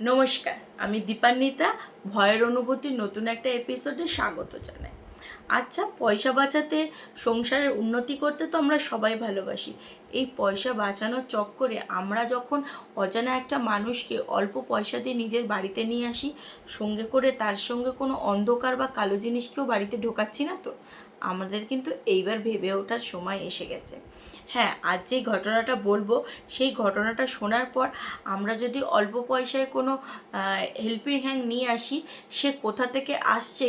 নমস্কার, আমি দীপান্বিতা। ভয়ের অনুভূতির নতুন একটা এপিসোডে স্বাগত জানাই। আচ্ছা, পয়সা বাঁচাতে, সংসারের উন্নতি করতে তো আমরা সবাই ভালোবাসি। এই পয়সা বাঁচানোর চক্করে আমরা যখন অজানা একটা মানুষকে অল্প পয়সা দিয়ে নিজের বাড়িতে নিয়ে আসি, সঙ্গে করে তার সঙ্গে কোনো অন্ধকার বা কালো জিনিসকেও বাড়িতে ঢোকাচ্ছি না তো? আমাদের কিন্তু এইবার ভেবে ওঠার সময় এসে গেছে। হ্যাঁ, আজ যেই ঘটনাটা বলবো, সেই ঘটনাটা শোনার পর আমরা যদি অল্প পয়সায় কোনো হেল্পিং হ্যান্ড নিয়ে আসি, সে কোথা থেকে আসছে,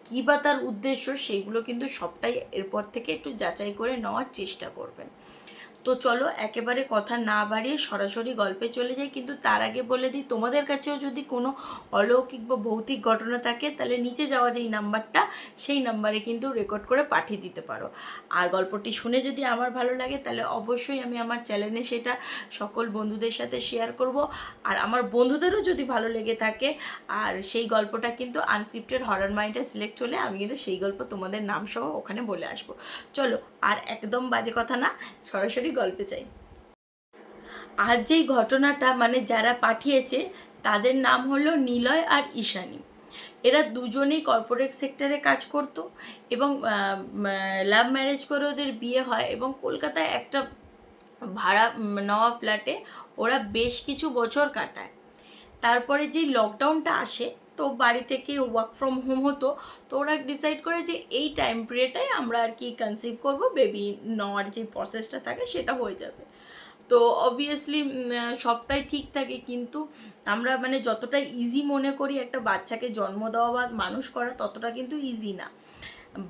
কী বা তার উদ্দেশ্য, সেইগুলো কিন্তু সবটাই এরপর থেকে একটু যাচাই করে নেওয়ার চেষ্টা করবেন। তো চলো একেবারে কথা না বাড়িয়ে সরাসরি গল্পে চলে যাই। কিন্তু তার আগে বলে দিই, তোমাদের কাছেও যদি কোনো অলৌকিক বা ভৌতিক ঘটনা থাকে, তাহলে নিচে যাওয়া যেই নাম্বারটা, সেই নাম্বারে কিন্তু রেকর্ড করে পাঠিয়ে দিতে পারো। আর গল্পটি শুনে যদি আমার ভালো লাগে, তাহলে অবশ্যই আমি আমার চ্যানেলে সেটা সকল বন্ধুদের সাথে শেয়ার করব। আর আমার বন্ধুদেরও যদি ভালো লেগে থাকে, আর সেই গল্পটা কিন্তু আনস্ক্রিপ্টেড হরর মাইন্ডে সিলেক্ট হলে, আমি কিন্তু সেই গল্প তোমাদের নাম সহ ওখানে বলে আসবো। চলো, আর একদম বাজে কথা না, সরাসরি গল্পে চাই। আর যেই ঘটনাটা, মানে যারা পাঠিয়েছে, তাদের নাম হলো নিলয় আর ঈশানী। এরা দুজনেই কর্পোরেট সেক্টরে কাজ করত এবং লাভ ম্যারেজ করে ওদের বিয়ে হয়, এবং কলকাতায় একটা ভাড়া নেওয়া ফ্ল্যাটে ওরা বেশ কিছু বছর কাটায়। তারপরে যেই লকডাউনটা আসে, তো বাড়ি থেকে ওয়ার্ক ফ্রম হোম হতো। তো ওরা ডিসাইড করে যে এই টাইম পিরিয়ডটাই আমরা আর কি কনসিভ করব, বেবি নেওয়ার যে প্রসেসটা থাকে সেটা হয়ে যাবে। তো অবভিয়াসলি সবটাই ঠিক থাকে, কিন্তু আমরা মানে যতটা ইজি মনে করি একটা বাচ্চাকে জন্ম দেওয়া বা মানুষ করা, ততটা কিন্তু ইজি না।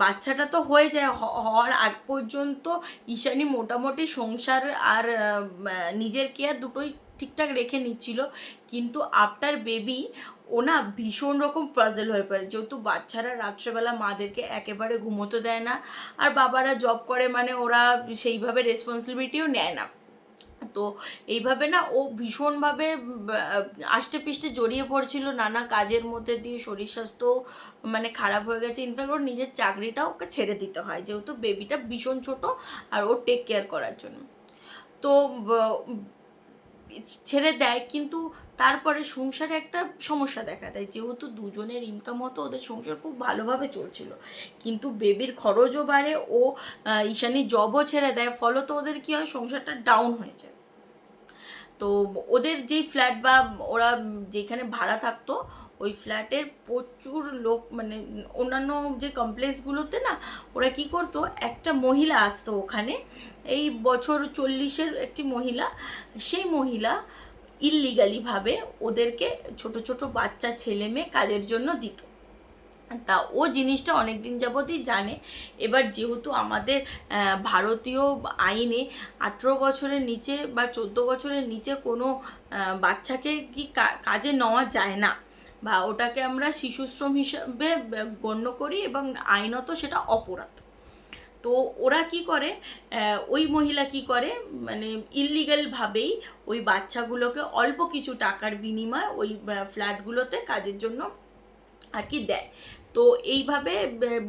বাচ্চাটা তো হয়ে যায়, হওয়ার আগ পর্যন্ত ঈশানী মোটামুটি সংসার আর নিজের কেয়ার দুটোই ঠিকঠাক রেখে নিচ্ছিল। কিন্তু আফটার বেবি ও না ভীষণ রকম পাজল হয়ে পড়ে, যেহেতু বাচ্চারা রাত্রেবেলা মাদেরকে একেবারে ঘুমোতে দেয় না, আর বাবারা জব করে, মানে ওরা সেইভাবে রেসপন্সিবিলিটিও নেয় না। তো এইভাবে না ও ভীষণভাবে আষ্টে পিষ্টে জড়িয়ে পড়ছিল নানা কাজের মধ্যে দিয়ে, শরীর স্বাস্থ্য মানে খারাপ হয়ে গেছে। ইনফ্যাক্ট ওর নিজের চাকরিটাও ওকে ছেড়ে দিতে হয়, যেহেতু বেবিটা ভীষণ ছোট আর ওর টেক কেয়ার করার জন্য। তো ছেড়ে দেয়, কিন্তু তারপরে সংসারে একটা সমস্যা দেখা দেয়। যেহেতু দুজনের ইনকাম হতো, ওদের সংসার খুব ভালোভাবে চলছিল, কিন্তু বেবির খরচও বাড়ে, ও ঈশানী জবও ছেড়ে দেয়, ফলত ওদের কী হয়, সংসারটা ডাউন হয়ে যায়। তো ওদের যেই ফ্ল্যাট বা ওরা যেখানে ভাড়া থাকতো, ওই ফ্ল্যাটের প্রচুর লোক, মানে অন্যান্য যে কমপ্লেক্সগুলোতে না, ওরা কি করতো, একটা মহিলা আসতো ওখানে, এই বছর 40-এর একটি মহিলা। সেই মহিলা ইললিগালিভাবে ওদেরকে ছোট ছোট বাচ্চা ছেলে মেয়ে কাজের জন্য দিত। তা ও জিনিসটা অনেক দিন যাবতই জানে। এবার যেহেতু আমাদের ভারতীয় আইনে 18 বছরের নিচে বা 14 বছরের নিচে কোনো বাচ্চাকে কি কাজে নেওয়া যায় না, বা ওটাকে আমরা শিশুশ্রম হিসাবে গণ্য করি, এবং আইনত সেটা অপরাধ। তো ওরা কি করে, ওই মহিলা কি করে, মানে ইললিগালভাবেই ওই বাচ্চাগুলোকে অল্প কিছু টাকার বিনিময়ে ওই ফ্ল্যাটগুলোতে কাজের জন্য আর কি দেয়। তো এইভাবে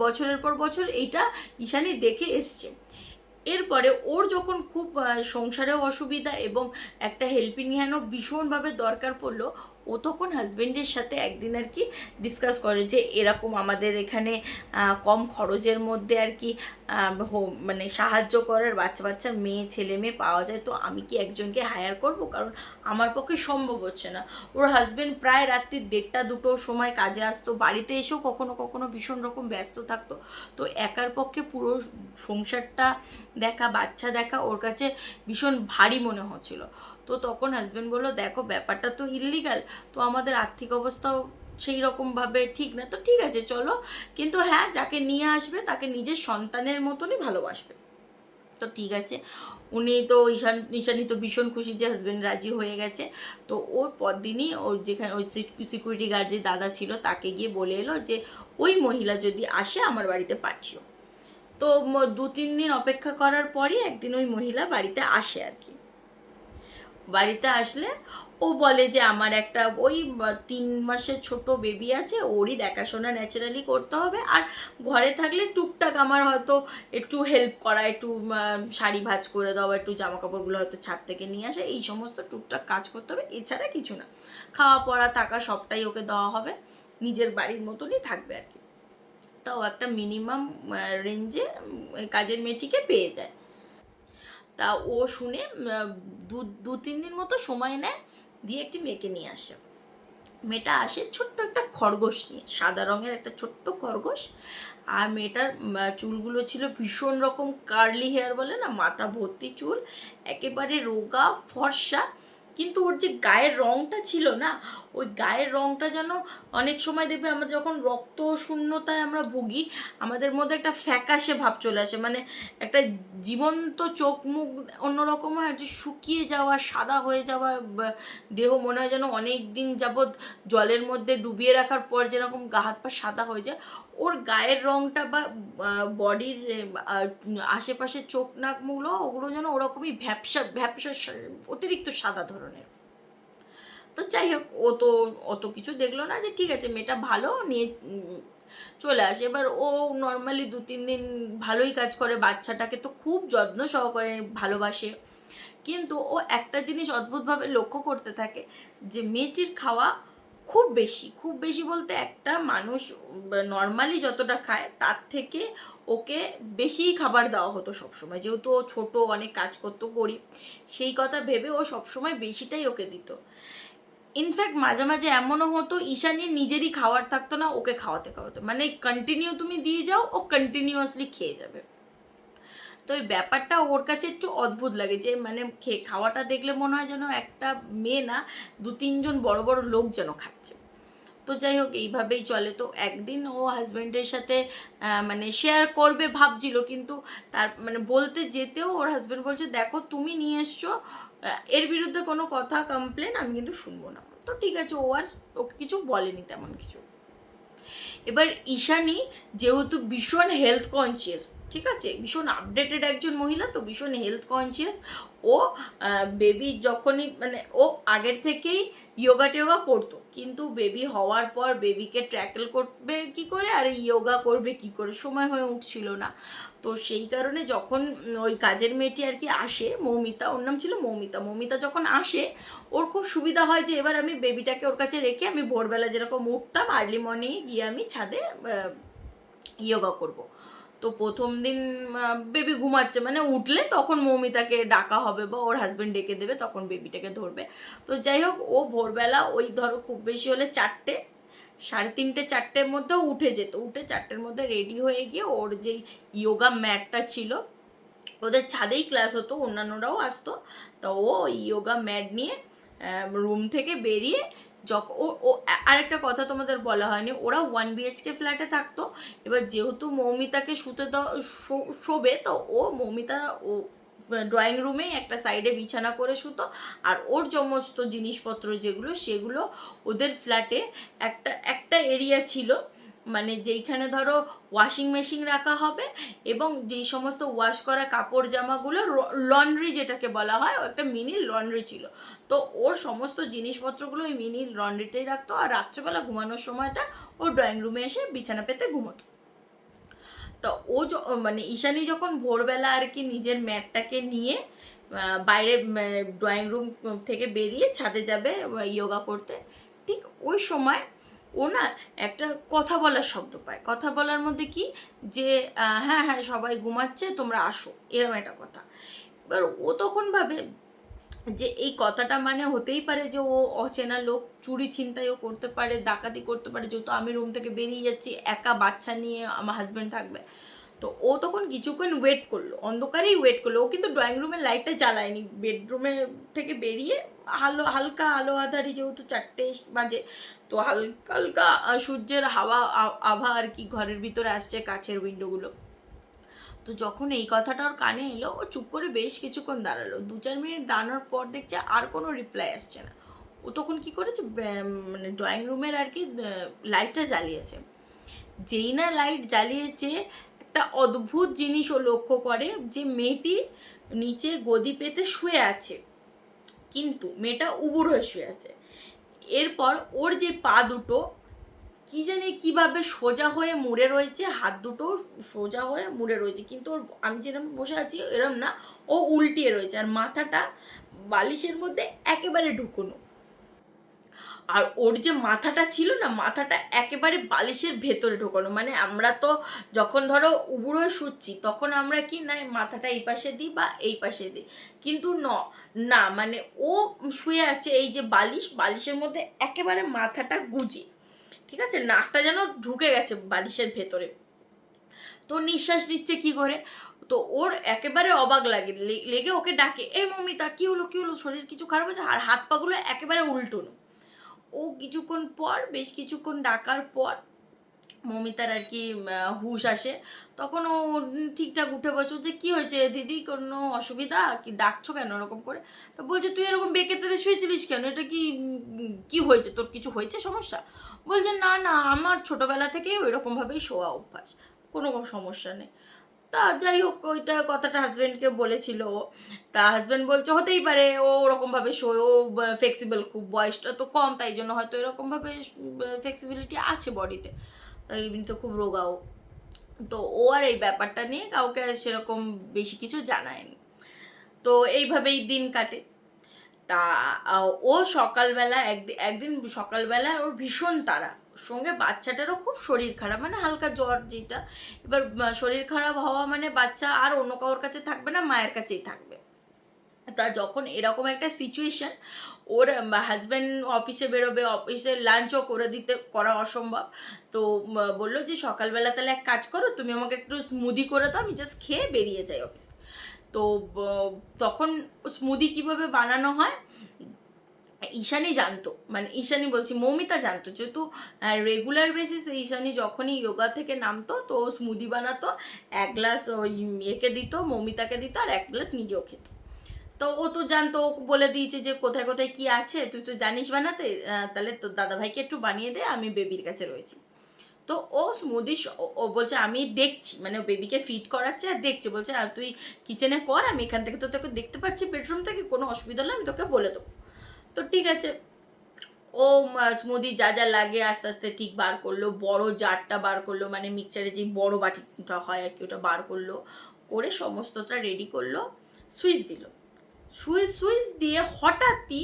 বছরের পর বছর এইটা ঈশানী দেখে এসছে। এরপরে ওর যখন খুব সংসারেও অসুবিধা এবং একটা হেল্পিং হ্যান্ডও ভীষণভাবে দরকার পড়লো, ও তখন হাজব্যান্ডের সাথে একদিন আর কি ডিসকাস করে যে এরকম আমাদের এখানে কম খরচের মধ্যে আর কি মানে সাহায্য করার বাচ্চা বাচ্চা মেয়ে ছেলে মেয়ে পাওয়া যায়, তো আমি কি একজনকে হায়ার করব, কারণ আমার পক্ষে সম্ভব হচ্ছে না। ওর হাজব্যান্ড প্রায় রাত্রি 1টা-2টোর সময় কাজে আসতো, বাড়িতে এসেও কখনো কখনো ভীষণ রকম ব্যস্ত থাকতো। তো একার পক্ষে পুরো সংসারটা দেখা, বাচ্চা দেখা ওর কাছে ভীষণ ভারী মনে হচ্ছিল। তো তখন হাজব্যান্ড বললো, দেখো ব্যাপারটা তো ইললিগাল, তো আমাদের আর্থিক অবস্থাও সেই রকমভাবে ঠিক না, তো ঠিক আছে চলো, কিন্তু হ্যাঁ, যাকে নিয়ে আসবে তাকে নিজের সন্তানের মতনই ভালোবাসবে। তো ঠিক আছে, উনি তো ঈশানী তো ভীষণ খুশি যে হাজব্যান্ড রাজি হয়ে গেছে। তো ওর পরদিনই ওর যেখানে ওই সিকিউরিটি গার্ড যে দাদা ছিল, তাকে গিয়ে বলে এলো যে ওই মহিলা যদি আসে আমার বাড়িতে পাঠিও। তো 2-3 দিন অপেক্ষা করার পরই একদিন ওই মহিলা বাড়িতে আসে আর কি। বাড়িতে আসলে ও বলে যে আমার একটা ওই 3 মাসের ছোট বেবি আছে, ওরই দেখাশোনা ন্যাচারালি করতে হবে, আর ঘরে থাকলে টুকটাক আমার হয়তো একটু হেল্প করা, একটু শাড়ি ভাঁজ করে দেওয়া, একটু জামা কাপড়গুলো হয়তো ছাদ থেকে নিয়ে আসে, এই সমস্ত টুকটাক কাজ করতে হবে, এছাড়া কিছু না। খাওয়া পড়া থাকা সবটাই ওকে দেওয়া হবে, নিজের বাড়ির মতনই থাকবে আর কি। তাও একটা মিনিমাম রেঞ্জে কাজের মেয়েটিকে পেয়ে যায়। তা ও শুনে দু 3 দিন মতো সময় নেয়, দিয়ে একটি মেয়েকে নিয়ে আসে। মেয়েটা আসে ছোট্ট একটা খরগোশ নিয়ে, সাদা রঙের একটা ছোট্ট খরগোশ। আর মেয়েটার চুলগুলো ছিল ভীষণ রকম কার্লি হেয়ার বলে না, মাথা ভর্তি চুল, একেবারে রোগা ফর্সা। কিন্তু ওর যে গায়ের রঙটা ছিল না, ওই গায়ের রঙটা যেন অনেক সময় দেখবে আমরা যখন রক্ত শূন্যতায় আমরা ভুগি, আমাদের মধ্যে একটা ফ্যাকাশে ভাব চলে আসে, মানে একটা জীবন্ত চোখ মুখ অন্যরকম হয়, একটা শুকিয়ে যাওয়া, সাদা হয়ে যাওয়া দেহ, মনে হয় যেন অনেক দিন যাবৎ জলের মধ্যে ডুবিয়ে রাখার পর যেরকম গা হাত পা সাদা হয়ে যায়, ওর গায়ের রঙটা বা বডির আশেপাশে চোখ নাক মুখগুলো ওগুলো যেন ওরকমই ভ্যাপসা ভ্যাপসা অতিরিক্ত সাদা ধরনের। তো যাই হোক, ও তো অত কিছু দেখলো না, যে ঠিক আছে মেয়েটা ভালো, নিয়ে চলে আসে। এবার ও নর্মালি 2-3 দিন ভালোই কাজ করে, বাচ্চাটাকে তো খুব যত্ন সহকারে ভালোবাসে। কিন্তু ও একটা জিনিস অদ্ভুতভাবে লক্ষ্য করতে থাকে, যে মেয়েটির খাওয়া খুব বেশি, খুব বেশি বলতে একটা মানুষ নর্মালি যতটা খায় তার থেকে ওকে বেশি খাবার দেওয়া হতো সবসময়, যেহেতু ও ছোটো, অনেক কাজ করতো, গরিব, সেই কথা ভেবে ও সবসময় বেশিটাই ওকে দিত। ইনফ্যাক্ট মাঝে মাঝে এমনও হতো ঈশানীর নিজেরই খাওয়ার থাকতো না, ওকে খাওয়াতে খাওয়াতে, মানে কন্টিনিউ তুমি দিয়ে যাও, ও কন্টিনিউয়াসলি খেয়ে যাবে। তো এই ব্যাপারটা ওর কাছে একটু অদ্ভুত লাগে, যে মানে খাওয়াটা দেখলে মনে হয় যেন একটা মেয়ে না, 2-3 জন বড় বড় লোক যেন খাচ্ছে। তো যাই হোক, এইভাবেই চলে। তো একদিন ও হাজব্যান্ডের সাথে মানে শেয়ার করবে ভাবছিল, কিন্তু তার মানে বলতে যেতেও ওর হাজব্যান্ড বলছে দেখো তুমি নিয়ে এসছো, এর বিরুদ্ধে কোনো কথা কমপ্লেন আমি কিন্তু শুনবো না। তো ঠিক আছে, ও আর ওকে কিছু বলেনি তেমন কিছু। এবার ঈশানী যেহেতু ভীষণ হেলথ কনসিয়াস, ঠিক আছে, ভীষণ আপডেটেড একজন মহিলা, তো ভীষণ হেলথ কনসিয়াস। ও বেবি যখনই মানে ও আগের থেকেই ইয়োগা টিয়োগা করতো, কিন্তু বেবি হওয়ার পর বেবিকে ট্র্যাকেল করবে কি করে আর ইয়োগা করবে কি করে, সময় হয়ে উঠছিল না। তো সেই কারণে যখন ওই কাজের মেয়েটি আর কি আসে, মৌমিতা, ওর নাম ছিল মৌমিতা, মৌমিতা যখন আসে ওর খুব সুবিধা হয় যে এবার আমি বেবিটাকে ওর কাছে রেখে আমি ভোরবেলা যেরকম উঠতাম আর্লি মর্নিংয়ে গিয়ে আমি ছাদে ইয়োগা করব। তো প্রথম দিন বেবি ঘুমাচ্ছে, মানে উঠলে তখন মৌমিতাকে ডাকা হবে বা ওর হাজব্যান্ড ডেকে দেবে, তখন বেবিটাকে ধরবে। তো যাই হোক, ও ভোরবেলা ওই ধরো খুব বেশি হলে 4টে, 3:30 4টের মধ্যেও উঠে যেত, উঠে 4টের মধ্যে রেডি হয়ে গিয়ে ওর যেই ইয়োগা ম্যাটটা ছিল, ওদের ছাদেই ক্লাস হতো, অন্যান্যরাও আসতো, তো ও ইয়োগা ম্যাট নিয়ে রুম থেকে বেরিয়ে যখন ও আরেকটা কথা তোমাদের বলা হয়নি, ওরা 1 BHK ফ্ল্যাটে থাকতো। এবার যেহেতু মৌমিতাকে শুতে শোবে, তো ও মৌমিতা ও ড্রয়িং রুমেই একটা সাইডে বিছানা করে শুতো, আর ওর সমস্ত জিনিসপত্র যেগুলো সেগুলো ওদের ফ্ল্যাটে একটা একটা এরিয়া ছিল, মানে যেইখানে ধরো ওয়াশিং মেশিন রাখা হবে এবং যেই সমস্ত ওয়াশ করা কাপড় জামাগুলো লন্ড্রি যেটাকে বলা হয়, ও একটা মিনি লন্ড্রি ছিল। তো ওর সমস্ত জিনিসপত্রগুলো ওই মিনি লন্ড্রিতেই রাখতো, আর রাত্রেবেলা ঘুমানোর সময়টা ও ড্রয়িং রুমে এসে বিছানা পেতে ঘুমোতো। তো ও মানে ঈশানী যখন ভোরবেলা আর কি নিজের ম্যাটটাকে নিয়ে বাইরে ড্রয়িং রুম থেকে বেরিয়ে ছাদে যাবে ইয়োগা করতে, ঠিক ওই সময় ও না একটা কথা বলার শব্দ পায়। কথা বলার মধ্যে কি, যে হ্যাঁ হ্যাঁ সবাই ঘুমাচ্ছে তোমরা আসো, এরকম একটা কথা। এবার ও তখন ভাবে যে এই কথাটা মানে হতেই পারে যে ও অচেনা লোক, চুরি ছিনতাইও করতে পারে, ডাকাতি করতে পারে, যেহেতু আমি রুম থেকে বেরিয়ে যাচ্ছি, একা বাচ্চা নিয়ে আমার হাজব্যান্ড থাকবে। তো ও তখন কিছুক্ষণ ওয়েট করলো, অন্ধকারেই ওয়েট করলো, ও কিন্তু ড্রয়িং রুমের লাইটটা জ্বালায়নি, বেডরুমে থেকে বেরিয়ে হালকা আলো আধারি, যেহেতু 4টে বাজে, তো হালকা হালকা সূর্যের হাওয়া আভা আর কি ঘরের ভিতরে আসছে কাছের উইন্ডোগুলো। তো যখন এই কথাটা ওর কানে এলো, ও চুপ করে বেশ কিছুক্ষণ দাঁড়ালো, 2-4 মিনিট দাঁড়ানোর পর দেখছে আর কোনো রিপ্লাই আসছে না। ও তখন কি করেছে, মানে ড্রয়িং রুমের আর কি লাইটটা জ্বালিয়েছে। যেই না লাইট জ্বালিয়েছে, একটা অদ্ভুত জিনিস ও লক্ষ্য করে, যে মেয়েটি নিচে গদি পেতে শুয়ে আছে। কিন্তু মেয়েটা উবুড় হয়ে শুয়ে আছে। এরপর ওর যে পা দুটো কি জানি কিভাবে সোজা হয়ে মুড়ে রয়েছে, হাত দুটো সোজা হয়ে মুড়ে রয়েছে, কিন্তু ওর আমি যেরকম বসে আছি এরম না, ও উল্টিয়ে রয়েছে, আর মাথাটা বালিশের মধ্যে একেবারে ঢুকোনো। আর ওর যে মাথাটা ছিল না, মাথাটা একেবারে বালিশের ভেতরে ঢোকানো। মানে আমরা তো যখন ধরো উবুড়ো হয়ে শুচ্ছি তখন আমরা কি না মাথাটা এই পাশে দিই বা এই পাশে দিই, কিন্তু না মানে ও শুয়ে আছে এই যে বালিশের মধ্যে একেবারে মাথাটা গুজি, ঠিক আছে, নাকটা যেন ঢুকে গেছে বালিশের ভেতরে। তো নিঃশ্বাস নিচ্ছে কি করে, তো ওর একেবারে অবাক লেগে ওকে ডাকে, এই মমিতা কি হলো কি হলো, শরীর কিছু খারাপ হয়েছে? আর হাত পাগুলো একেবারে উল্টোনো। ও কিছুক্ষণ পর, বেশ কিছুক্ষণ ডাকার পর মমিতার আর কি হুঁশ আসে। তখন ও ঠিকঠাক উঠে বসে, যে কী হয়েছে দিদি, কোনো অসুবিধা কি, ডাকছো কেন ওরকম করে? তো বলছে তুই এরকম বেঁকে তেতে শুয়েছিলিস কেন, এটা কি কি হয়েছে, তোর কিছু হয়েছে সমস্যা? বলছে না না, আমার ছোটোবেলা থেকেই ওইরকমভাবেই শোয়া অভ্যাস, কোনো সমস্যা নেই। তা যাই হোক, ওইটা কথাটা হাজব্যান্ডকে বলেছিল ও। তা হাজব্যান্ড বলছে হতেই পারে ও ওরকমভাবে শোয়, ও ফ্লেক্সিবল খুব, বয়সটা তো কম, তাই জন্য হয়তো এরকমভাবে ফ্লেক্সিবিলিটি আছে বডিতে, তাই এমনিতে খুব রোগাও। তো ও আর এই ব্যাপারটা নিয়ে কাউকে সেরকম বেশি কিছু জানায়নি। তো এইভাবেই দিন কাটে। তা ও সকালবেলা একদিন সকালবেলা ওর ভীষণ তাড়া, সঙ্গে বাচ্চাটারও খুব শরীর খারাপ, মানে হালকা জ্বর যেটা। এবার শরীর খারাপ হওয়া মানে বাচ্চা আর অন্য কারোর কাছে থাকবে না, মায়ের কাছেই থাকবে। তা যখন এরকম একটা সিচুয়েশন, ওর হাজব্যান্ড অফিসে বেরোবে, অফিসে লাঞ্চও করা অসম্ভব। তো বললো যে সকালবেলা তাহলে এক কাজ করো, তুমি আমাকে একটু স্মুদি করে দাও, আমি জাস্ট খেয়ে বেরিয়ে যাই অফিস। তো তখন স্মুদি কিভাবে বানানো হয় ঈশানী জানতো, মানে ঈশানী বলছি মৌমিতা জানতো, যেহেতু রেগুলার বেসিসে ঈশানী যখনই যোগা থেকে নামতো তো স্মুদি বানাতো, এক গ্লাস ওই একে দিত, মৌমিতাকে দিত, আর এক গ্লাস নিজেও খেত। তো ও তো জানতো, ও বলে দিয়েছে যে কোথায় কোথায় কি আছে তুই তো জানিস বানাতে, তাহলে তোর দাদাভাইকে একটু বানিয়ে দে, আমি বেবির কাছে রয়েছি। তো ও স্মুদি ও বলছে আমি দেখছি, মানে বেবিকে ফিড করাচ্ছে আর দেখছে, বলছে আর তুই কিচেনে কর, আমি এখান থেকে তো তোকে দেখতে পাচ্ছি বেডরুম থেকে, কোনো অসুবিধা হলে আমি তোকে বলে দেবো। তো ঠিক আছে, ও স্মুদি যা যা লাগে আস্তে আস্তে ঠিক বার করলো, বড় জারটা বার করলো, মানে মিক্সচারে যে বড় বাটিটা হয় আর কি, ওটা বার করলো, করে সমস্তটা রেডি করলো, সুইচ দিল। সুইচ দিয়ে হঠাৎই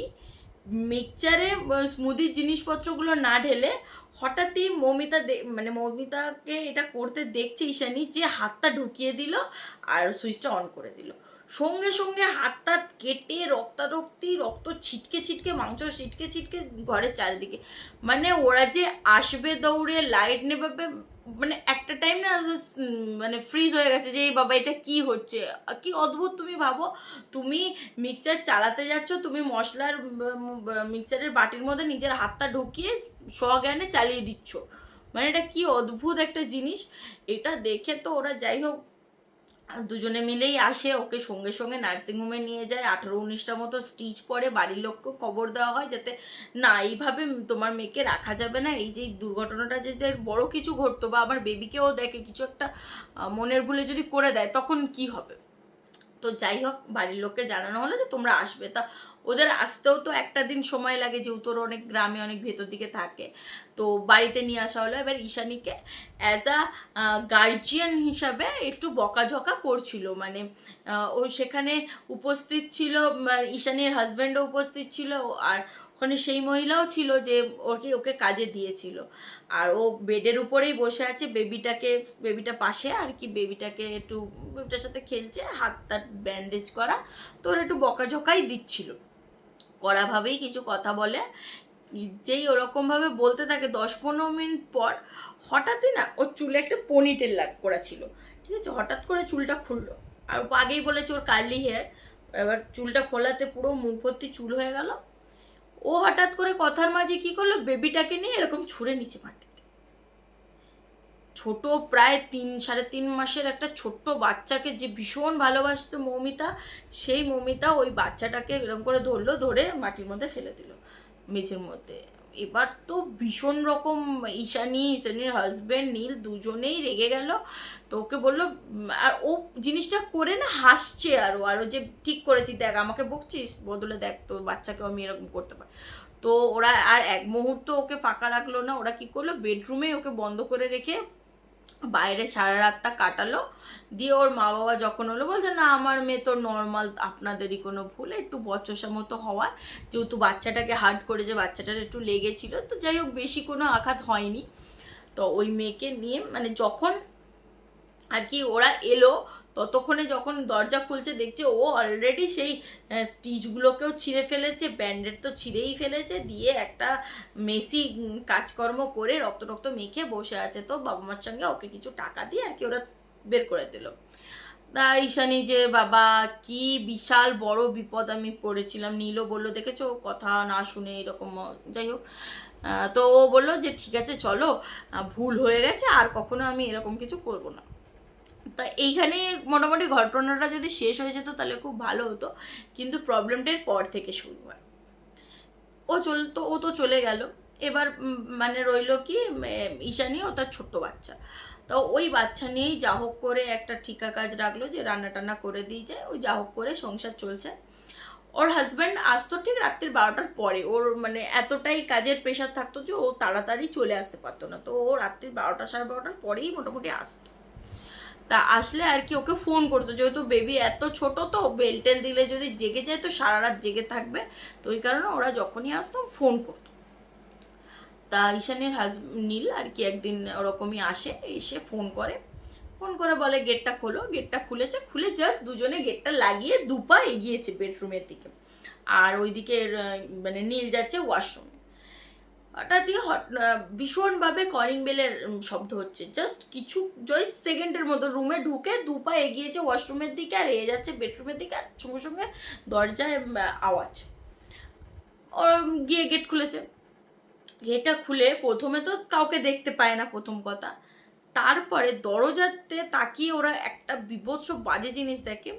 মিক্সচারে স্মুদির জিনিসপত্রগুলো না ঢেলে হঠাৎই মানে মৌমিতাকে এটা করতে দেখছে ঈশানী, যে হাতটা ঢুকিয়ে দিল আর সুইচটা অন করে দিল। সঙ্গে সঙ্গে হাতটা কেটে রক্ত ছিটকে ছিটকে, মাংস ছিটকে ছিটকে ঘরের চারিদিকে। মানে ওরা যে আসবে দৌড়ে লাইট নেভাবে, মানে একটা টাইম না মানে ফ্রিজ হয়ে গেছে যে এই বাবা এটা কি হচ্ছে, কি অদ্ভুত। তুমি ভাবো, তুমি মিক্সচার চালাতে যাচ্ছ, তুমি মশলার মিক্সচারের বাটির মধ্যে নিজের হাতটা ঢুকিয়ে সজ্ঞানে চালিয়ে দিচ্ছ, মানে এটা কি অদ্ভুত একটা জিনিস। এটা দেখে তো ওরা যাই হোক দুজনে মিলেই আসে, ওকে সঙ্গে সঙ্গে নার্সিংহোমে নিয়ে যায়, 18-19টা মতো স্টিচ পরে বাড়ির লোককে খবর দেওয়া হয়, যাতে না এইভাবে তোমার মেয়েকে রাখা যাবে না, এই যে দুর্ঘটনাটা যদি বড় কিছু ঘটতো বা আমার বেবিকেও দেখে কিছু একটা মনের ভুলে যদি করে দেয় তখন কি হবে। তো যাই হোক বাড়ির লোককে জানানো হলো যে তোমরা আসবে। তা ওদের আসতেও তো একটা দিন সময় লাগে, যেহেতু ওর অনেক গ্রামে অনেক ভেতর দিকে থাকে। তো বাড়িতে নিয়ে আসা হলো। এবার ঈশানীকে অ্যাজ আ গার্জিয়ান হিসাবে একটু বকাঝকা করছিল, মানে ও সেখানে উপস্থিত ছিল, ঈশানীর হাজব্যান্ডও উপস্থিত ছিল, আর ওখানে সেই মহিলাও ছিল যে ওকে কাজে দিয়েছিল। আর ও বেডের উপরেই বসে আছে, বেবিটা পাশে আর কি, বেবিটার সাথে খেলছে, হাতটা ব্যান্ডেজ করা। তো ওর একটু বকাঝকাই দিচ্ছিল, কড়াভাবেই কিছু কথা বলে। যেই ওরকমভাবে বলতে থাকে 10-15 মিনিট পর হঠাৎই না ওর চুলে একটা পনিটেল করা ছিল, ঠিক আছে, হঠাৎ করে চুলটা খুললো। আর আগেই বলেছে ওর কার্লি হেয়ার, এবার চুলটা খোলাতে পুরো মুখ ভর্তি চুল হয়ে গেল। ও হঠাৎ করে কথার মাঝে কি করলো, বেবিটাকে নিয়ে এরকম ছুঁড়ে নিচে মাটিতে। ছোট প্রায় 3-3.5 মাসের একটা ছোট্ট বাচ্চাকে যে ভীষণ ভালোবাসতো মৌমিতা, সেই মৌমিতা ওই বাচ্চাটাকে এরকম করে ধরলো, ধরে মাটির মধ্যে ফেলে দিল, মেঝের মধ্যে। এবার তো ভীষণ রকম ঈশানীর হাজব্যান্ড নীল দুজনেই রেগে গেল। তো ওকে বললো, আর ও জিনিসটা করে না হাসছে, আরও যে ঠিক করেছি, দেখ আমাকে বকছিস, বদলে দেখ তোর বাচ্চাকেও আমি এরকম করতে পারি। তো ওরা আর এক মুহূর্ত ওকে ফাঁকা রাখলো না, ওরা কি করলো, বেডরুমে ওকে বন্ধ করে রেখে বাইরে সারা রাতটা কাটালো। দিয়ে ওর মা বাবা যখন হলো বলছে, না আমার মেয়ে তো নর্মাল, আপনাদেরই কোনো ভুল, একটু বচসা মতো হওয়ার, যেহেতু বাচ্চাটাকে হার্ট করে, যে বাচ্চাটার একটু লেগেছিল, তো যাই হোক বেশি কোনো আঘাত হয়নি। তো ওই মেয়েকে নিয়ে মানে যখন আর কি ওরা এলো, ততক্ষণে যখন দরজা খুলছে দেখছে ও অলরেডি সেই স্টিচগুলোকেও ছিঁড়ে ফেলেছে, ব্যান্ডেড তো ছিঁড়েই ফেলেছে, দিয়ে একটা মেসি কাজকর্ম করে রক্ত টক্ত মেখে বসে আছে। তো বাবা মার সঙ্গে ওকে কিছু টাকা দিয়ে আর কি ওরা বের করে দিল। তা ঈশানী যে, বাবা কি বিশাল বড় বিপদ আমি পড়েছিলাম, নীলও বললো দেখেছো কথা না শুনে এরকম, যাই হোক। তো ও বললো যে ঠিক আছে চলো, ভুল হয়ে গেছে, আর কখনো আমি এরকম কিছু করবো না। তা এইখানে মোটামুটি ঘটনাটা যদি শেষ হয়ে যেত তাহলে খুব ভালো হতো, কিন্তু প্রবলেমটার পর থেকে শুরু হয়। ও তো চলে গেল। এবার মানে রইল কি, ঈশানী ও তার ছোট্ট বাচ্চা। তো ওই বাচ্চা নিয়েই যা হোক করে একটা ঠিকা কাজ রাখলো, যে রান্না টান্না করে দিয়ে যায়, ওই যা হোক করে সংসার চলছে। ওর হাজব্যান্ড আসতো ঠিক রাত্রির 12টার পরে, ওর মানে এতটাই কাজের প্রেশার থাকতো যে ও তাড়াতাড়ি চলে আসতে পারতো না, তো ও রাত্রির 12টা 12:30টার পরেই মোটামুটি আসতো। তা আসলে আর কি ওকে ফোন করতো, যেহেতু বেবি এত ছোট, তো বেল টেল দিলে যদি জেগে যায় তো সারা রাত জেগে থাকবে, তো ওই কারণে ওরা যখনই আসতো ফোন করতো। তা ঈশানীর নীল আর কি একদিন ওরকমই আসে, এসে ফোন করে বলে গেটটা খোলো। গেটটা খুলেছে, খুলে জাস্ট দুজনে গেটটা লাগিয়ে দুপা এগিয়েছে বেডরুমের দিকে, আর ওইদিকে মানে নীল যাচ্ছে ওয়াশরুমে। হঠাৎই ভীষণভাবে কলিং বেলের শব্দ হচ্ছে, জাস্ট কিছু সেকেন্ডের মতো রুমে ঢুকে দুপা এগিয়েছে ওয়াশরুমের দিকে, আর যাচ্ছে বেডরুমের দিকে, আর সঙ্গে সঙ্গে দরজায় আওয়াজ। ওর গিয়ে গেট খুলেছে। গেটটা খুলে প্রথমে তো কাউকে দেখতে পায় না, প্রথম কথা। তারপরে দরজাতে তাকিয়ে ওরা একটা বীভৎস বাজে জিনিস দেখে।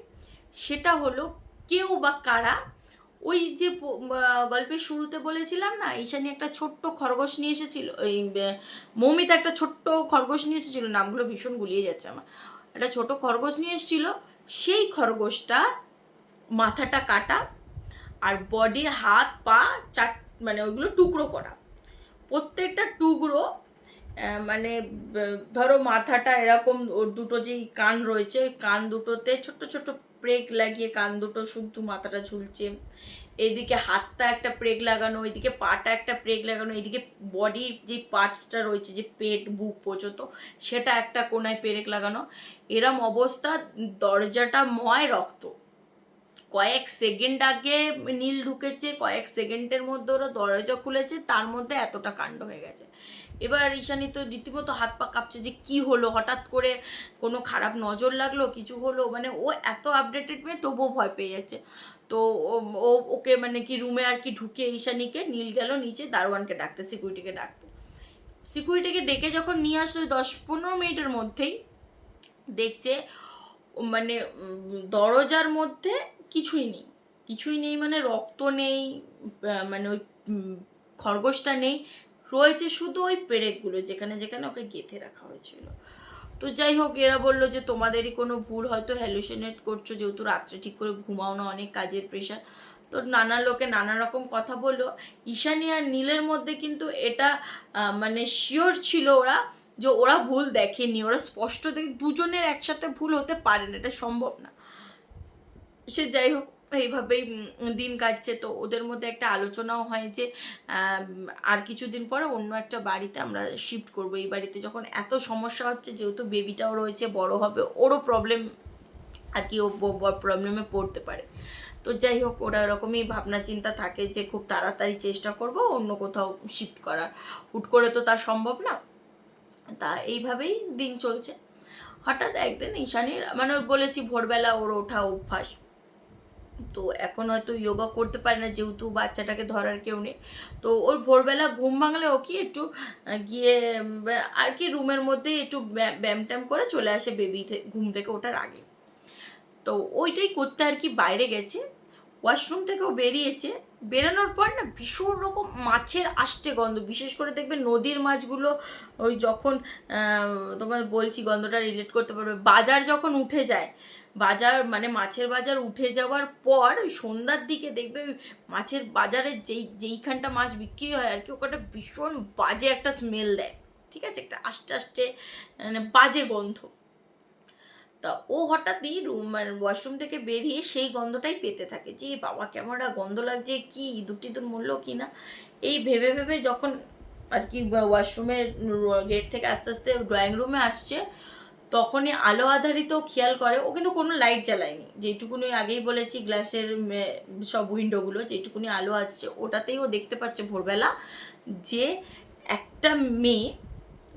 সেটা হলো কেউ বা কারা, ওই যে গল্পের শুরুতে বলেছিলাম না, ঈশানী একটা ছোট্ট খরগোশ নিয়ে এসেছিল, ওই মৌমিতা একটা ছোট্ট খরগোশ নিয়ে এসেছিল, নামগুলো ভীষণ গুলিয়ে যাচ্ছে আমার, একটা ছোট খরগোশ নিয়ে এসেছিল। সেই খরগোশটা মাথাটা কাটা, আর বডির হাত পা মানে ওইগুলো টুকরো করা, প্রত্যেকটা টুকরো মানে ধরো মাথাটা এরকম, ওর দুটো যেই কান রয়েছে ওই কান দুটোতে ছোট্ট ছোট্ট প্রেক লাগিয়ে কান দুটো শুধু মাথাটা ঝুলছে, এইদিকে হাতটা একটা প্রেক লাগানো, ওইদিকে পাটা একটা প্রেক লাগানো, এইদিকে বডির যে পার্টসটা রয়েছে, যে পেট বুক পর্যন্ত, সেটা একটা কোনায় পেরেক লাগানো, এরম অবস্থা, দরজাটা ময় রক্ত। কয়েক সেকেন্ড আগে নীল ঢুকেছে, কয়েক সেকেন্ডের মধ্যে ওরা দরজা খুলেছে, তার মধ্যে এতটা কাণ্ড হয়ে গেছে। এবার ঈশানী তো রীতিমতো হাত পা কাঁপছে, যে কি হলো, হঠাৎ করে কোনো খারাপ নজর লাগলো, কিছু হলো, মানে ও এত আপডেটেড মেয়ে তবুও ভয় পেয়ে যাচ্ছে। তো ওকে মানে কি রুমে আর কি ঢুকে ঈশানীকে, নীল গেল নিচে দারোয়ানকে ডাকতে, সিকিউরিটিকে ডাকতে। সিকিউরিটিকে ডেকে যখন নিয়ে আসলো 10-15 মিনিটের মধ্যেই দেখছে মানে দরজার মধ্যে কিছুই নেই, মানে রক্ত নেই, মানে ওই খরগোশটা নেই, রয়েছে শুধু ওই পেরেকগুলো যেখানে যেখানে ওকে গেঁথে রাখা হয়েছিল। তো যাই হোক, এরা বললো যে তোমাদেরই কোনো ভুল, হয়তো হ্যালুসিনেট করছো, যেহেতু রাত্রে ঠিক করে ঘুমাও না, অনেক কাজের প্রেশার। তো নানা লোকে নানা রকম কথা বললো। ঈশানী আর নীলের মধ্যে কিন্তু এটা মানে শিওর ছিল ওরা, যে ওরা ভুল দেখেনি, ওরা স্পষ্ট দেখে দুজনের একসাথে ভুল হতে পারে না, এটা সম্ভব না। সে যাই হোক, এইভাবেই দিন কাটছে। তো ওদের মধ্যে একটা আলোচনাও হয় যে আর কিছুদিন পরে অন্য একটা বাড়িতে আমরা শিফট করবো, এই বাড়িতে যখন এত সমস্যা হচ্ছে, যেহেতু বেবিটাও রয়েছে, বড় হবে, ওরও প্রবলেম আর কি, ও প্রবলেমে পড়তে পারে। তো যাই হোক, ওরা এরকমই ভাবনা চিন্তা থাকে যে খুব তাড়াতাড়ি চেষ্টা করব অন্য কোথাও শিফট করার, হুট করে তো তা সম্ভব না। তা এইভাবেই দিন চলছে। হঠাৎ একদিন ঈশানীর মানে বলেছি ভোরবেলা ওর ওঠা অভ্যাস, তো এখন হয়তো যোগা করতে পারে না, যেহেতু বাচ্চাটাকে ধরার কেউ নেই। তো ওর ভোরবেলা ঘুম ভাঙলে ও কি একটু গিয়ে আর কি রুমের মধ্যে একটু ব্যায়াম ট্যাম করে চলে আসে বেবি ঘুম থেকে ওঠার আগে। তো ওইটাই করতে আর কি বাইরে গেছে। ওয়াশরুম থেকেও বেরিয়েছে, বেরোনোর পর না ভীষণ রকম মাছের আষ্টে গন্ধ, বিশেষ করে দেখবে নদীর মাছগুলো ওই যখন তোমার বলছি গন্ধটা রিলেট করতে পারবে, বাজার যখন উঠে যায়, বাজার মানে মাছের বাজার উঠে যাওয়ার পর ওই সন্ধ্যার দিকে দেখবে ওই মাছের বাজারে যেইখানটা মাছ বিক্রি হয় আর কি, ওখানটা ভীষণ বাজে একটা স্মেল দেয়, ঠিক আছে, একটা আস্তে আস্তে মানে বাজে গন্ধ। তা ও হঠাৎই মানে ওয়াশরুম থেকে বেরিয়ে সেই গন্ধটাই পেতে থাকে, যে বাবা কেমন একটা গন্ধ লাগছে, কি ইঁদুর তো মরলো কি না, এই ভেবে ভেবে যখন আর কি ওয়াশরুমের গেট থেকে আস্তে আস্তে ড্রয়িং রুমে আসছে, তখনই আলো আধারিত খেয়াল করে, ও কিন্তু কোনো লাইট জ্বালায়নি, যেটুকুনি আগেই বলেছি গ্লাসের সব উইন্ডোগুলো যেটুকুনি আলো আসছে ওটাতেই ও দেখতে পাচ্ছে ভোরবেলা যে একটা মেয়ে,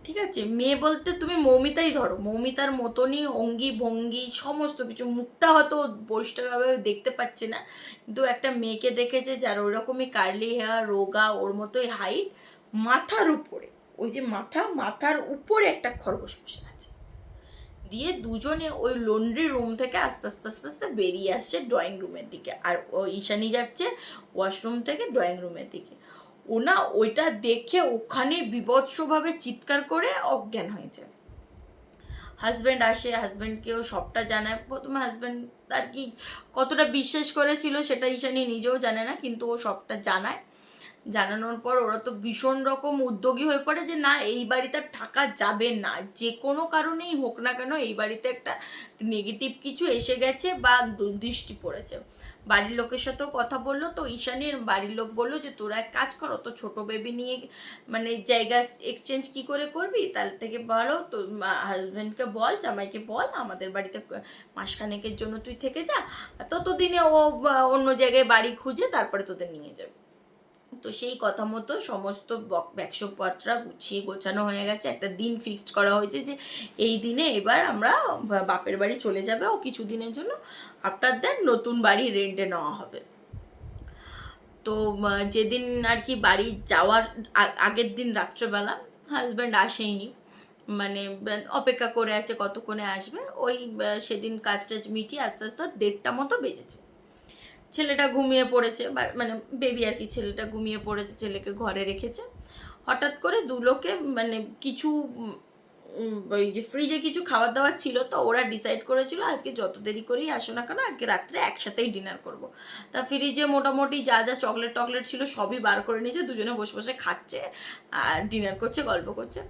ঠিক আছে, মেয়ে বলতে তুমি মৌমিতাই ধরো, মৌমিতার মতনই অঙ্গি ভঙ্গি সমস্ত কিছু, মুখটা হয়তো পরিষ্কারভাবে দেখতে পাচ্ছে না, কিন্তু একটা মেয়েকে দেখেছে যার ওরকমই কার্লি হেয়ার, রোগা, ওর মতোই হাইট, মাথার উপরে ওই যে মাথার উপরে একটা খরগোশ বসে আছে। দিয়ে দুজনে ওই লন্ড্রি রুম থেকে আস্তে আস্তে আস্তে আস্তে বেরিয়ে আসছে ড্রয়িং রুমের দিকে, আর ও ঈশানি যাচ্ছে ওয়াশরুম থেকে ড্রয়িং রুমের দিকে। ও না ওইটা দেখে ওখানে বিভৎসভাবে চিৎকার করে অজ্ঞান হয়েছে। হাজব্যান্ড আসে, হাজব্যান্ডকেও সবটা জানায়। প্রথমে হাজব্যান্ড আর কি কতটা বিশ্বাস করেছিল সেটা ঈশানী নিজেও জানে না, কিন্তু ও সবটা জানায়। জানানোর পর ওরা তো ভীষণ রকম উদ্যোগী হয়ে পড়ে যে না এই বাড়িতে থাকা যাবে না, যে কোনো কারণেই হোক না কেন এই বাড়িতে একটা নেগেটিভ কিছু এসে গেছে বা দৃষ্টি পড়েছে। বাড়ির লোকের সাথেও কথা বললো, তো ঈশানীর বাড়ির লোক বললো যে তোরা এক কাজ করো, তো ছোটো বেবি নিয়ে মানে জায়গা এক্সচেঞ্জ কি করে করবি, তার থেকে ভালো তো হাজব্যান্ডকে বল, জামাইকে বল আমাদের বাড়িতে মাসখানেকের জন্য তুই থেকে যা, ততদিনে ও অন্য জায়গায় বাড়ি খুঁজে তারপরে তোদের নিয়ে যাবে। তো সেই কথা মতো সমস্ত ব্যাগসপত্রা গুছিয়ে গোছানো হয়ে গেছে, একটা দিন ফিক্সড করা হয়েছে যে এই দিনে এবার আমরা বাপের বাড়ি চলে যাবে ও কিছু দিনের জন্য, আফটার দ্যাট নতুন বাড়ি রেন্টে নেওয়া হবে। তো যেদিন আর কি বাড়ি যাওয়ার আগের দিন রাত্রেবেলা হাজব্যান্ড আসেইনি, মানে অপেক্ষা করে আছে কতক্ষণে আসবে, ওই সেদিন কাজ টাজ মিটিয়ে আস্তে আস্তে 1:30 মতো বেজেছে। ছেলেটা ঘুমিয়ে পড়েছে, বা মানে বেবি আর কি, ছেলেটা ঘুমিয়ে পড়েছে, ছেলেকে ঘরে রেখেছে। হঠাৎ করে দুলোকে মানে কিছু ওই যে ফ্রিজে কিছু খাবার দাবার ছিল, তো ওরা ডিসাইড করেছিল আজকে যত দেরি করেই আসো না কেন আজকে রাত্রে একসাথেই ডিনার করব। তা ফ্রিজে মোটামুটি যা যা চকলেট টকলেট ছিল সবই বার করে নিয়েছে, দুজনে বসে বসে খাচ্ছে আর ডিনার করছে, গল্প করছে।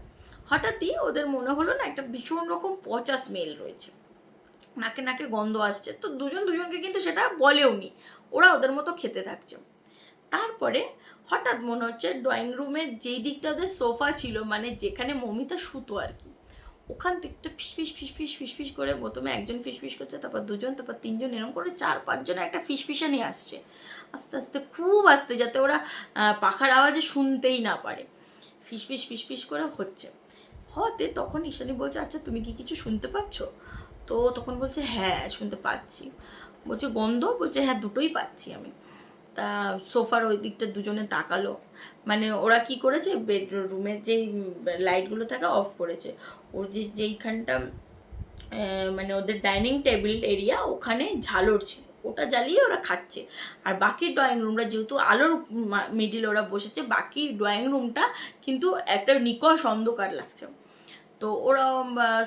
হঠাৎই ওদের মনে হলো না একটা ভীষণ রকম পচা স্মেল রয়েছে, নাকে নাকে গন্ধ আসছে। তো দুজনকে কিন্তু সেটা বলেও নি, ওরা ওদের মতো খেতে থাকছে। তারপরে হঠাৎ মনে হচ্ছে ড্রয়িং রুমের যেই দিকটা ওদের সোফা ছিল, মানে যেখানে মমিতা শুতো আর কি, ওখান থেকে একটা ফিসফিস ফিসফিস ফিসফিস করে প্রথমে একজন ফিসফিস করছে, তারপর দুজন, তারপর তিনজন, এরকম করে 4-5 জনের একটা ফিসফিসানি আসছে আস্তে আস্তে, খুব আস্তে, যাতে ওরা পাখার আওয়াজে শুনতেই না পারে। ফিসফিস ফিসফিস করে হচ্ছে হতে তখন ঈশানী বলছে আচ্ছা তুমি কি কিছু শুনতে পাচ্ছ? তো তখন বলছে হ্যাঁ শুনতে পাচ্ছি। বলছে গন্ধ? বলছে হ্যাঁ দুটোই পাচ্ছি আমি। তা সোফার ওই দিকটা দুজনে তাকালো, মানে ওরা কি করেছে বেডরুমের যেই লাইটগুলো থাকে অফ করেছে, ওর যেইখানটা মানে ওদের ডাইনিং টেবিল এরিয়া ওখানে ঝালর ছিল, ওটা জ্বালিয়ে ওরা খাচ্ছে। আর বাকি ড্রয়িং রুমটা যেহেতু আলোর মিডিল ওরা বসেছে, বাকি ড্রয়িং রুমটা কিন্তু একটা নিকষ অন্ধকার লাগছে। তো ওরা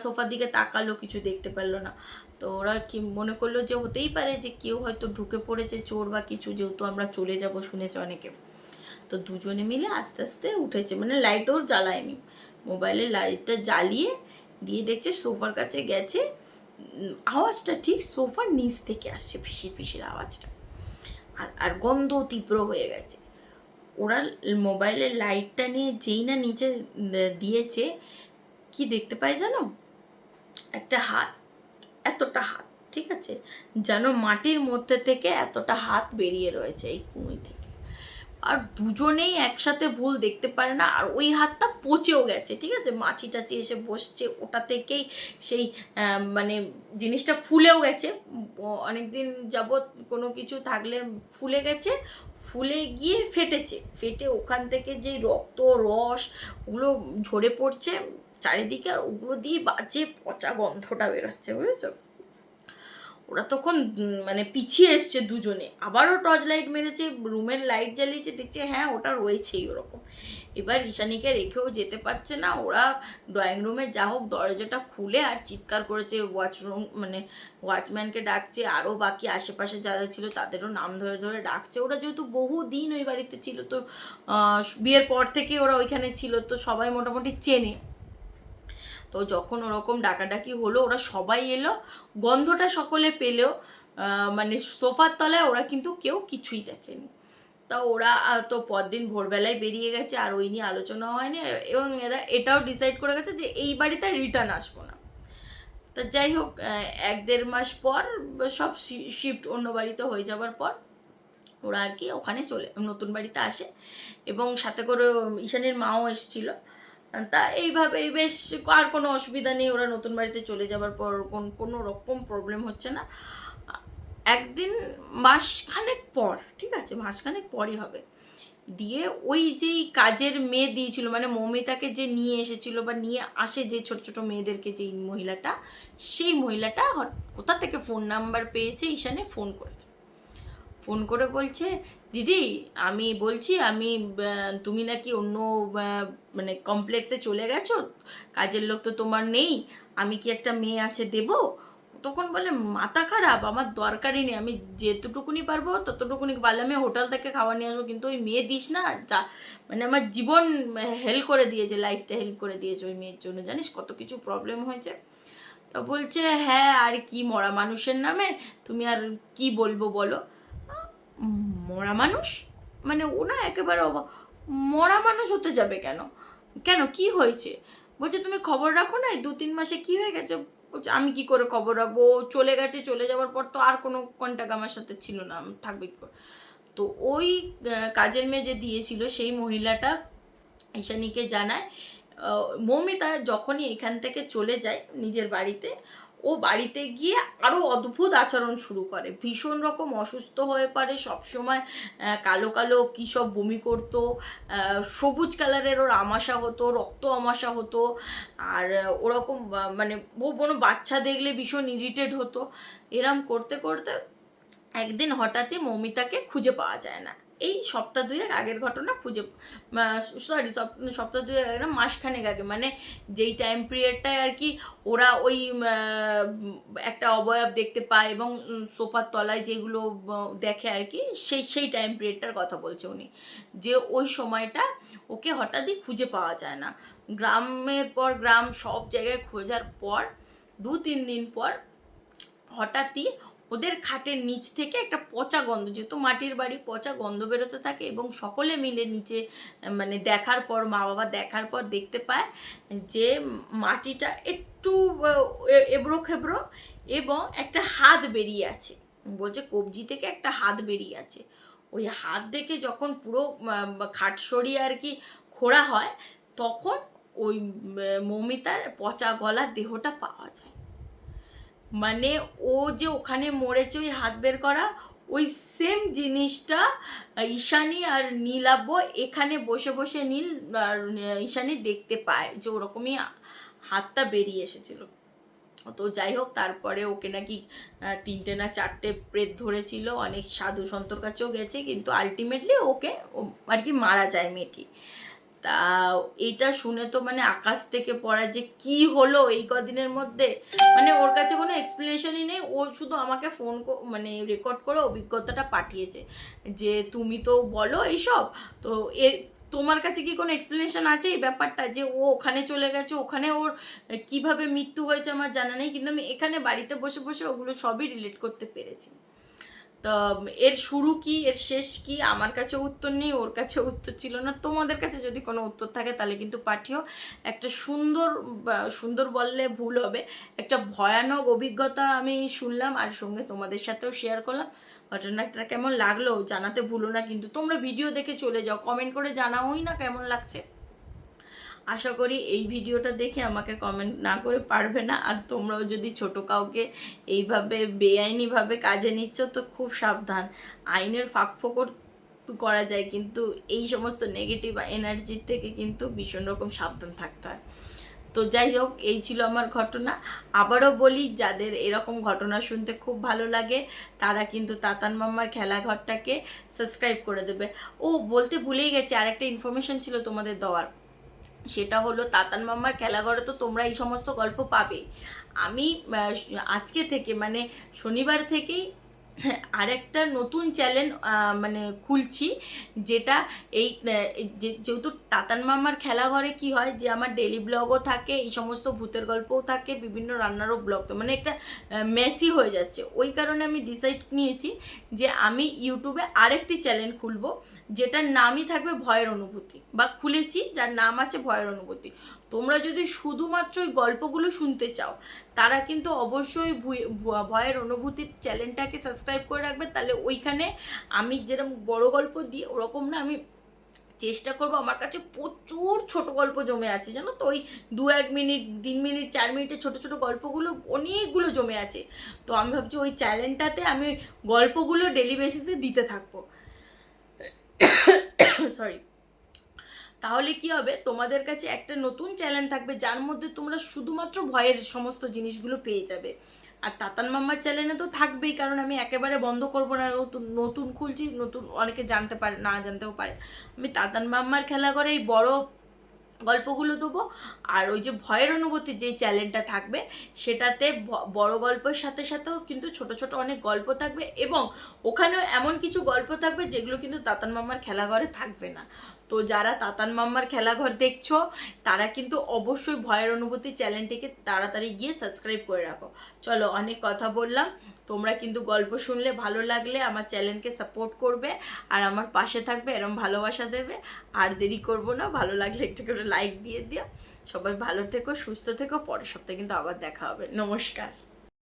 সোফার দিকে তাকালো, কিছু দেখতে পেলো না। তো ওরা কি মনে করলো যে হতেই পারে যে কেউ হয়তো ঢুকে পড়েছে, চোর বা কিছু, যেহেতু আমরা চলে যাব শুনেছে অনেকে। তো দুজনে মিলে আস্তে আস্তে উঠেছে, মানে লাইটও জ্বালায়নি, মোবাইলের লাইটটা জ্বালিয়ে দিয়ে দেখছে সোফার কাছে গেছে, আওয়াজটা ঠিক সোফার নিচ থেকে আসছে, ফিসির ফিসির আওয়াজটা, আর গন্ধ তীব্র হয়ে গেছে। ওরা মোবাইলের লাইটটা নিয়ে যেই না নিচে দিয়েছে, কি দেখতে পাই জানো? একটা হাত, এতটা হাত, ঠিক আছে, যেন মাটির মধ্যে থেকে এতটা হাত বেরিয়ে রয়েছে এই কুঁই থেকে। আর দুজনেই একসাথে ভুল দেখতে পারে না, আর ওই হাতটা পচেও গেছে, ঠিক আছে, মাছি টাচি এসে বসছে ওটা থেকেই, সেই মানে জিনিসটা ফুলেও গেছে, অনেক দিন যাবৎ কোনো কিছু থাকলে ফুলে গেছে, ফুলে গিয়ে ফেটেছে, ফেটে ওখান থেকে যে রক্ত রস ওগুলো ঝরে পড়ছে চারিদিকে, আর ওগুলো দিয়ে বাজে পচা গন্ধটা বেরোচ্ছে, বুঝেছো? ওরা তখন মানে পিছিয়ে এসছে দুজনে, আবারও টর্চ লাইট মেরেছে, রুমের লাইট জ্বালিয়েছে, দেখছে হ্যাঁ ওটা রয়েছেই ওরকম। এবার ঈশানীকে রেখেও যেতে পারছে না, ওরা ড্রয়িং রুমে যা হোক দরজাটা খুলে আর চিৎকার করেছে, ওয়াচরুম মানে ওয়াচম্যানকে ডাকছে, আরও বাকি আশেপাশে যারা ছিল তাদেরও নাম ধরে ধরে ডাকছে। ওরা যেহেতু বহু দিন ওই বাড়িতে ছিল, তো বিয়ের পর থেকে ওরা ওইখানে ছিল, তো সবাই মোটামুটি চেনে। তো যখন ওরকম ডাকাডাকি হলো, ওরা সবাই এলো, গন্ধটা সকলে পেলেও মানে সোফার তলায় ওরা কিন্তু কেউ কিছুই দেখেনি। তা ওরা তো পরদিন ভোরবেলায় বেরিয়ে গেছে, আর ওই নিয়ে আলোচনা হয়নি, এবং এরা এটাও ডিসাইড করে গেছে যে এই বাড়িতে রিটার্ন আসবো না। তা যাই হোক, 1-1.5 মাস পর সব শিফট অন্য বাড়িতে হয়ে যাওয়ার পর ওরা আর কি ওখানে নতুন বাড়িতে আসে, এবং সাথে করে ঈশানীর মাও এসেছিল। তা এইভাবেই বেশ, আর কোনো অসুবিধা নেই, ওরা নতুন বাড়িতে চলে যাওয়ার পর কোনো রকম প্রবলেম হচ্ছে না। একদিন মাসখানেক পর, ঠিক আছে মাসখানেক পরই হবে, দিয়ে ওই যেই কাজের মেয়ে দিয়েছিল, মানে মৌমিতাকে যে নিয়ে এসেছিল বা নিয়ে আসে যে ছোট ছোট মেয়েদেরকে, যেই মহিলাটা, সেই মহিলাটা কোথা থেকে ফোন নাম্বার পেয়েছে, ঈশানে ফোন করেছে। ফোন করে বলছে, দিদি আমি বলছি, তুমি নাকি অন্য মানে কমপ্লেক্সে চলে গেছো, কাজের লোক তো তোমার নেই, আমি কি একটা মেয়ে আছে দেবো? তখন বলে, মাথা খারাপ, আমার দরকারই নেই, আমি যেতটুকুনি পারবো ততটুকুনি পারলে আমি হোটেল থেকে খাবার নিয়ে আসবো, কিন্তু ওই মেয়ে দিস না, যা মানে আমার জীবন হেল্প করে দিয়েছে, লাইফটা হেল্প করে দিয়েছে ওই মেয়ের জন্য, জানিস কত কিছু প্রবলেম হয়েছে। তো বলছে, হ্যাঁ আর কি, মরা মানুষের নামে তুমি আর কি বলবো বলো। মরা মানুষ মানে ও না একেবারে মরা মানুষ হতে যাবে কেন, কেন কি হয়েছে? বলছে, তুমি খবর রাখো না, এই 2-3 মাসে কি হয়ে গেছে? বলছে, আমি কি করে খবর রাখবো, ও চলে গেছে, চলে যাওয়ার পর তো আর কোনো কন্ট্যাক্ট আমার সাথে ছিল না, থাকবে কি করে? তো ওই কাজের মেয়ে যে দিয়েছিল সেই মহিলাটা ঈশানীকে জানায়, মৌমিতা যখনই এখান থেকে চলে যায় নিজের বাড়িতে, ও বাড়িতে গিয়ে আরও অদ্ভুত আচরণ শুরু করে, ভীষণ রকম অসুস্থ হয়ে পড়ে, সবসময় কালো কালো কী সব বমি করতো, সবুজ কালারের ওর আমাশা হতো, রক্ত আমাশা হতো, আর ওরকম মানে কোনো বাচ্চা দেখলে ভীষণ ইরিটেট হতো। এরম করতে করতে একদিন হঠাৎই মৌমিতাকে খুঁজে পাওয়া যায় না। এই সপ্তাহ 2 আগের ঘটনা, সপ্তাহ 2 আগে না, মাসখানেক আগে, মানে যেই টাইম পিরিয়ডটায় আর কি ওরা ওই একটা অবয়ব দেখতে পায় এবং সোফার তলায় যেগুলো দেখে আর কি, সেই টাইম পিরিয়ডটার কথা বলছে উনি, যে ওই সময়টা ওকে হঠাৎই খুঁজে পাওয়া যায় না। গ্রামের পর গ্রাম সব জায়গায় খোঁজার পর 2-3 দিন পর হঠাৎই ওদের খাটের নিচ থেকে একটা পচা গন্ধ, যেহেতু মাটির বাড়ি, পচা গন্ধ বেরোতে থাকে, এবং সকলে মিলে নিচে মানে দেখার পর, মা বাবা দেখার পর দেখতে পায় যে মাটিটা একটু এবড়ো খেবড়ো, এবং একটা হাত বেরিয়ে আছে। বলছে কবজি থেকে একটা হাত বেরিয়ে আছে। ওই হাত দেখে যখন পুরো খাট সরিয়ে আর কি খোঁড়া হয়, তখন ওই মৌমিতার পচা গলা দেহটা পাওয়া যায়। মানে ও যে ওখানে মরেছে ওই হাত বের করা, ওই সেম জিনিসটা ঈশানী আর নীলাব্য এখানে বসে বসে নীল আর ঈশানী দেখতে পায়, যে ওরকমই হাতটা বেরিয়ে এসেছিল। তো যাই হোক, তারপরে ওকে নাকি 3টে না 4টে প্রেত ধরেছিল, অনেক সাধু সন্তর কাছেও গেছে, কিন্তু আলটিমেটলি ওকে আর কি মারা যায় মেয়েটি। তা এটা শুনে তো মানে আকাশ থেকে পড়া, যে কি হলো এই কদিনের মধ্যে, মানে ওর কাছে কোনো এক্সপ্লেনেশনই নেই, ও শুধু আমাকে ফোন মানে রেকর্ড করে অভিজ্ঞতাটা পাঠিয়েছে, যে তুমি তো বলো এইসব, তো তোমার কাছে কি কোনো এক্সপ্লেনেশন আছে এই ব্যাপারটা, যে ও ওখানে চলে গেছে, ওখানে ওর কিভাবে মৃত্যু হয়েছে আমার জানা নেই, কিন্তু আমি এখানে বাড়িতে বসে বসে ওগুলো সবই রিলেট করতে পেরেছি। তো এর শুরু কি, এর শেষ কি, আমার কাছে উত্তর নেই, ওর কাছে উত্তর ছিল না। তোমাদের কাছে যদি কোনো উত্তর থাকে তাহলে কিন্তু পাঠিও। একটা সুন্দর বললে ভুল হবে, একটা ভয়ানক অভিজ্ঞতা আমি শুনলাম, আর সঙ্গে তোমাদের সাথেও শেয়ার করলাম। ঘটনাটা কেমন লাগলো জানাতে ভুলো না, কিন্তু তোমরা ভিডিও দেখে চলে যাও, কমেন্ট করে জানাওই না কেমন লাগছে। আশা করি এই ভিডিওটা দেখে আমাকে কমেন্ট না করে পারবে না। আর তোমরাও যদি ছোট কাউকে এইভাবে বেআইনিভাবে কাজে নিচ্ছ, তো খুব সাবধান। আইনের ফাঁকফোকর করা যায়, কিন্তু এই সমস্ত নেগেটিভ এনার্জির থেকে কিন্তু ভীষণ রকম সাবধান থাকতে হয়। তো যাই হোক, এই ছিল আমার ঘটনা। আবারও বলি, যাদের এরকম ঘটনা শুনতে খুব ভালো লাগে তারা কিন্তু তাতান মাম্মার খেলাঘরটাকে সাবস্ক্রাইব করে দেবে। ও বলতে ভুলেই গেছি, আরেকটা ইনফরমেশন ছিল তোমাদের দেওয়ার, সেটা হলো তাতান মাম্মার খেলাঘরে তো তোমরা এই সমস্ত গল্প পাবে। আমি আজকে থেকে মানে শনিবার থেকেই আরেকটা নতুন চ্যানেল মানে খুলছি, যেটা এই যেহেতু তাতান মামার খেলাঘরে কি হয় যে আমার ডেলি ব্লগও থাকে, এই সমস্ত ভূতের গল্পও থাকে, বিভিন্ন রান্নারও ব্লগ, তো মানে একটা মেসি হয়ে যাচ্ছে। ওই কারণে আমি ডিসাইড নিয়েছি যে আমি ইউটিউবে আরেকটি চ্যানেল খুলবো, যেটার নামই থাকবে ভয়ের অনুভূতি, বা খুলেছি যার নাম আছে ভয়ের অনুভূতি। তোমরা যদি শুধুমাত্র ওই গল্পগুলো শুনতে চাও তারা কিন্তু অবশ্যই ভয়ের অনুভূতির চ্যানেলটাকে সাবস্ক্রাইব করে রাখবে। তাহলে ওইখানে আমি যেরকম বড় গল্প দিই ওরকম না, আমি চেষ্টা করবো, আমার কাছে প্রচুর ছোট গল্প জমে আছে জানো তো, ওই 2-1 মিনিট 3 মিনিট 4 মিনিটের ছোট ছোট গল্পগুলো অনেকগুলো জমে আছে। তো আমি ভাবছি ওই চ্যানেলটাতে আমি গল্পগুলো ডেলি বেসিসে দিতে থাকবো। সরি। তাহলে কি হবে, তোমাদের কাছে একটা নতুন চ্যানেল থাকবে যার মধ্যে তোমরা শুধুমাত্র ভয়ের সমস্ত জিনিসগুলো পেয়ে যাবে। আর তাতান মাম্মার চ্যানেলে তো থাকবেই, কারণ আমি একেবারে বন্ধ করবো না, নতুন নতুন খুলছি, নতুন অনেকে জানতে পারে, না জানতেও পারে। আমি তাতান মাম্মার খেলা করে এই বড় গল্পগুলো দেবো, আর ওই যে ভয়ের অনুভূতি যে চ্যানেলটা থাকবে সেটাতে বড় গল্পের সাথে সাথেও কিন্তু ছোট ছোট অনেক গল্প থাকবে, এবং ওখানেও এমন কিছু গল্প থাকবে যেগুলো কিন্তু তাতান মাম্মার খেলাঘরে থাকবে না। তো যারা তাতান মাম্মার খেলাঘর দেখছো তারা কিন্তু অবশ্যই ভয়ের অনুভূতি চ্যানেলটিকে তাড়াতাড়ি গিয়ে সাবস্ক্রাইব করে রাখো। চলো, অনেক কথা বললাম, তোমরা কিন্তু গল্প শুনলে ভালো লাগলে আমার চ্যানেলকে সাপোর্ট করবে আর আমার পাশে থাকবে, এরকম ভালোবাসা দেবে। আর দেরি করবো না, ভালো লাগলে একটু করে লাইক দিয়ে দিও। সবাই ভালো থেকো, সুস্থ থেকো, পরের সপ্তাহে কিন্তু আবার দেখা হবে। নমস্কার।